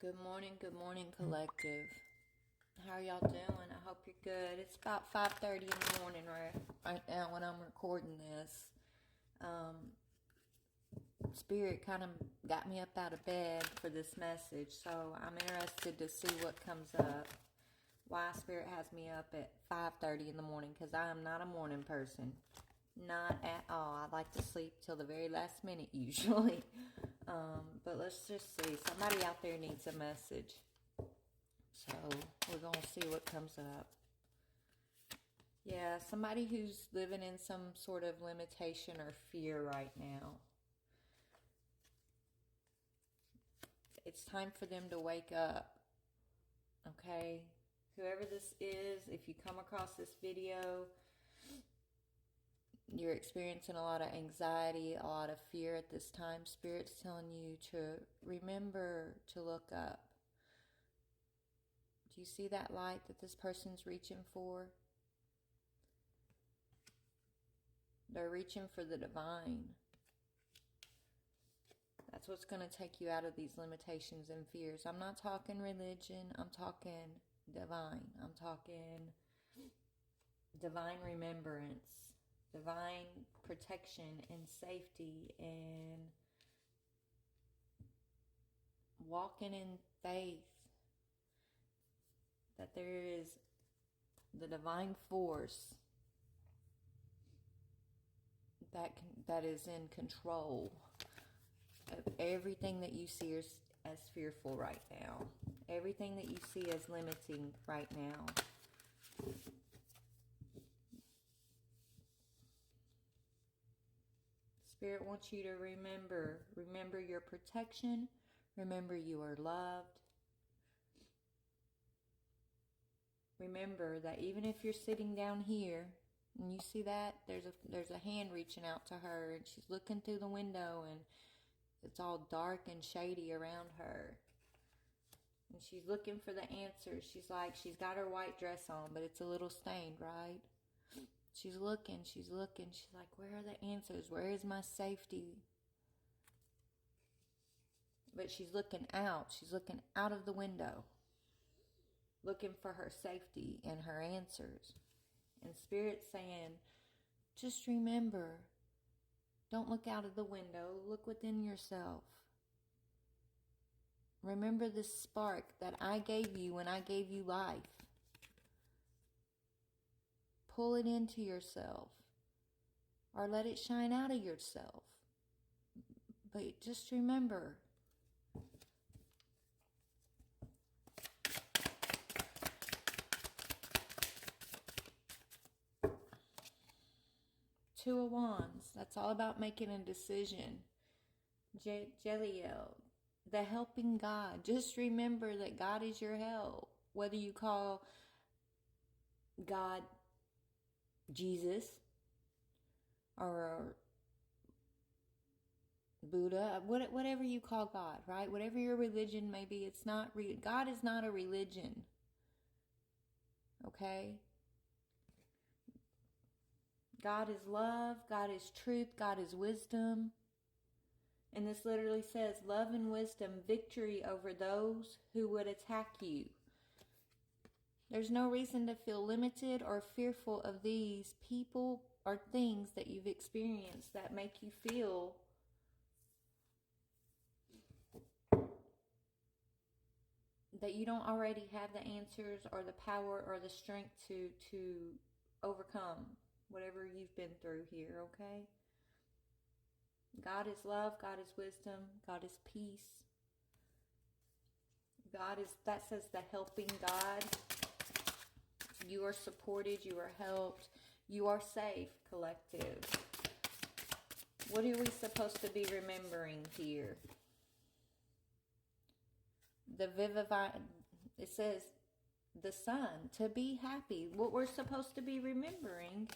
Good morning, collective. How are y'all doing? I hope you're good. It's about 5:30 in the morning right now when I'm recording this. Spirit kind of got me up out of bed for this message, so I'm interested to see what comes up. Why Spirit has me up at 5:30 in the morning, because I am not a morning person. Not at all. I like to sleep till the very last minute usually. But let's just see. Somebody out there needs a message. So we're going to see what comes up. Yeah, somebody who's living in some sort of limitation or fear right now. It's time for them to wake up. Okay? Whoever this is, if you come across this video, you're experiencing a lot of anxiety, a lot of fear at this time. Spirit's telling you to remember to look up. Do you see that light that this person's reaching for? They're reaching for the divine. That's what's going to take you out of these limitations and fears. I'm not talking religion. I'm talking divine. I'm talking divine remembrance, divine protection and safety, and walking in faith that there is the divine force that is in control of everything that you see as fearful right now. Everything that you see as limiting right now. Spirit wants you to remember your protection. Remember you are loved. Remember that even if you're sitting down here and you see that, there's a hand reaching out to her, and she's looking through the window, and it's all dark and shady around her. And she's looking for the answers. She's got her white dress on, but it's a little stained, right? She's looking. She's like, where are the answers? Where is my safety? But she's looking out. She's looking out of the window, looking for her safety and her answers. And Spirit's saying, just remember, don't look out of the window. Look within yourself. Remember the spark that I gave you when I gave you life. Pull it into yourself, or let it shine out of yourself. But just remember, Two of Wands, that's all about making a decision. Jeliel, the helping God. Just remember that God is your help. Whether you call God Jesus or Buddha, whatever you call God, right? Whatever your religion may be, it's not God is not a religion. Okay? God is love, God is truth, God is wisdom. And this literally says, love and wisdom, victory over those who would attack you. There's no reason to feel limited or fearful of these people or things that you've experienced that make you feel that you don't already have the answers or the power or the strength to overcome whatever you've been through here, okay? God is love, God is wisdom, God is peace. That says the helping God. You are supported, you are helped, you are safe, collective. What are we supposed to be remembering here? It says the sun, to be happy. What we're supposed to be remembering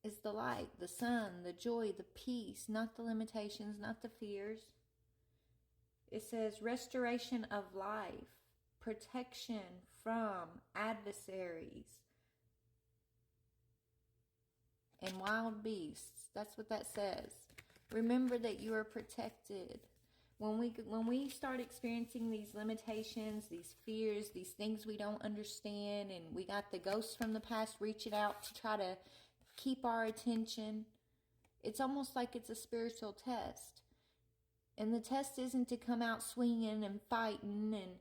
is the light, the sun, the joy, the peace, not the limitations, not the fears. It says restoration of life, protection from adversaries and wild beasts. That's what that says. Remember that you are protected. When we start experiencing these limitations, these fears, these things we don't understand, and we got the ghosts from the past reaching out to try to keep our attention, it's almost like it's a spiritual test. And the test isn't to come out swinging and fighting and,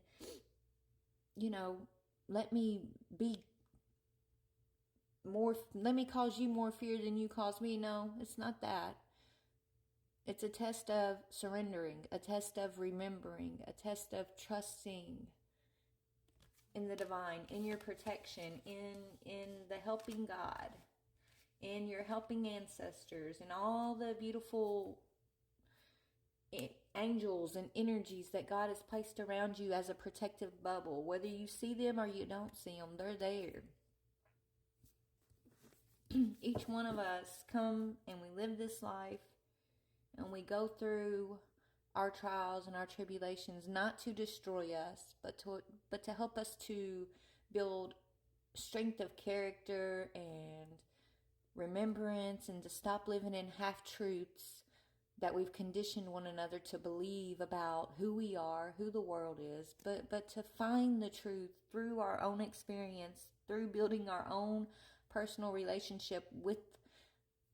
let me cause you more fear than you cause me. No, it's not that. It's a test of surrendering, a test of remembering, a test of trusting in the divine, in your protection, in the helping God, in your helping ancestors, and all the beautiful angels and energies that God has placed around you as a protective bubble. Whether you see them or you don't see them, they're there. Each one of us come and we live this life, and we go through our trials and our tribulations, not to destroy us, but to help us to build strength of character and remembrance, and to stop living in half-truths that we've conditioned one another to believe about who we are, who the world is, but to find the truth through our own experience, through building our own personal relationship with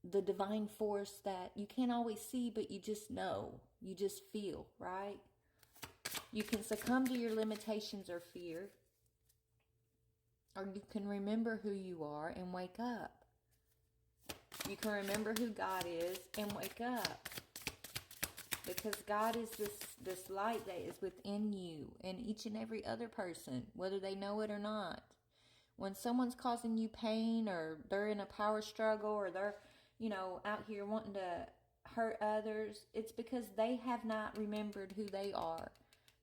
the divine force that you can't always see, but you just know, you just feel, right? You can succumb to your limitations or fear, or you can remember who you are and wake up. You can remember who God is and wake up, because God is this light that is within you and each and every other person, whether they know it or not. When someone's causing you pain, or they're in a power struggle, or they're out here wanting to hurt others, it's because they have not remembered who they are.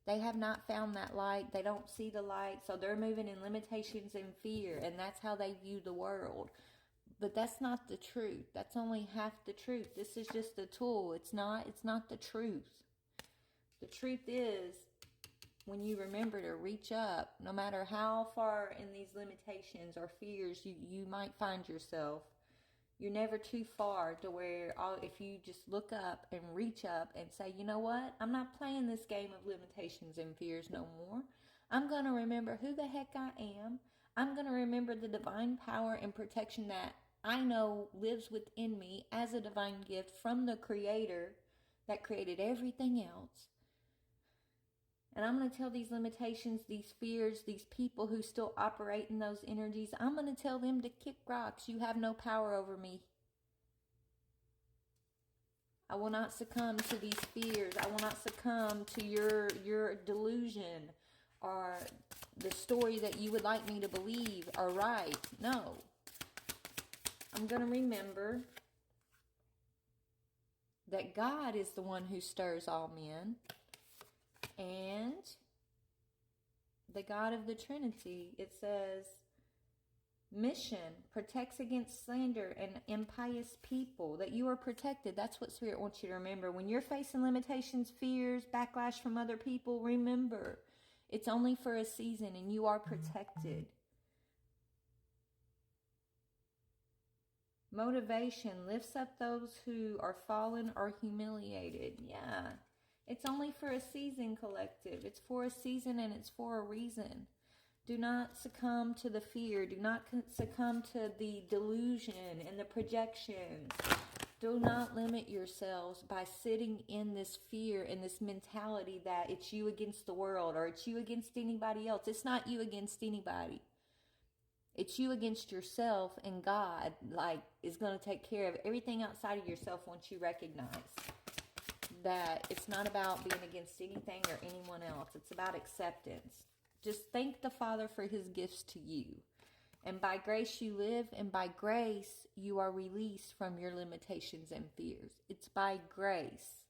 They have not found that light. They don't see the light, so they're moving in limitations and fear, and that's how they view the world. But that's not the truth. That's only half the truth. This is just a tool. It's not the truth. The truth is, when you remember to reach up, no matter how far in these limitations or fears you might find yourself, you're never too far to where if you just look up and reach up and say, you know what? I'm not playing this game of limitations and fears no more. I'm going to remember who the heck I am. I'm going to remember the divine power and protection that I know lives within me as a divine gift from the Creator that created everything else. And I'm going to tell these limitations, these fears, these people who still operate in those energies, I'm going to tell them to kick rocks. You have no power over me. I will not succumb to these fears. I will not succumb to your delusion or the story that you would like me to believe or right. No. I'm going to remember that God is the one who stirs all men. And the God of the Trinity, it says, mission protects against slander and impious people, that you are protected. That's what Spirit wants you to remember. When you're facing limitations, fears, backlash from other people, remember, it's only for a season and you are protected. Motivation lifts up those who are fallen or humiliated. Yeah. It's only for a season, collective. It's for a season and it's for a reason. Do not succumb to the fear. Do not succumb to the delusion and the projections. Do not limit yourselves by sitting in this fear and this mentality that it's you against the world or it's you against anybody else. It's not you against anybody. It's you against yourself, and God is going to take care of everything outside of yourself once you recognize that it's not about being against anything or anyone else. It's about acceptance. Just thank the Father for His gifts to you. And by grace you live, and by grace you are released from your limitations and fears. It's by grace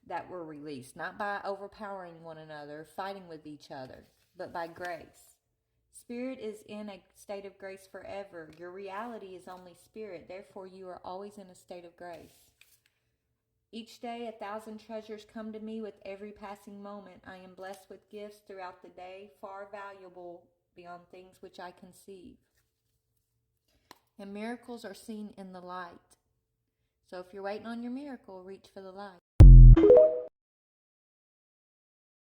that we're released, not by overpowering one another, fighting with each other, but by grace. Spirit is in a state of grace forever. Your reality is only spirit. Therefore, you are always in a state of grace. Each day 1,000 treasures come to me with every passing moment. I am blessed with gifts throughout the day, far valuable beyond things which I conceive. And miracles are seen in the light. So if you're waiting on your miracle, reach for the light.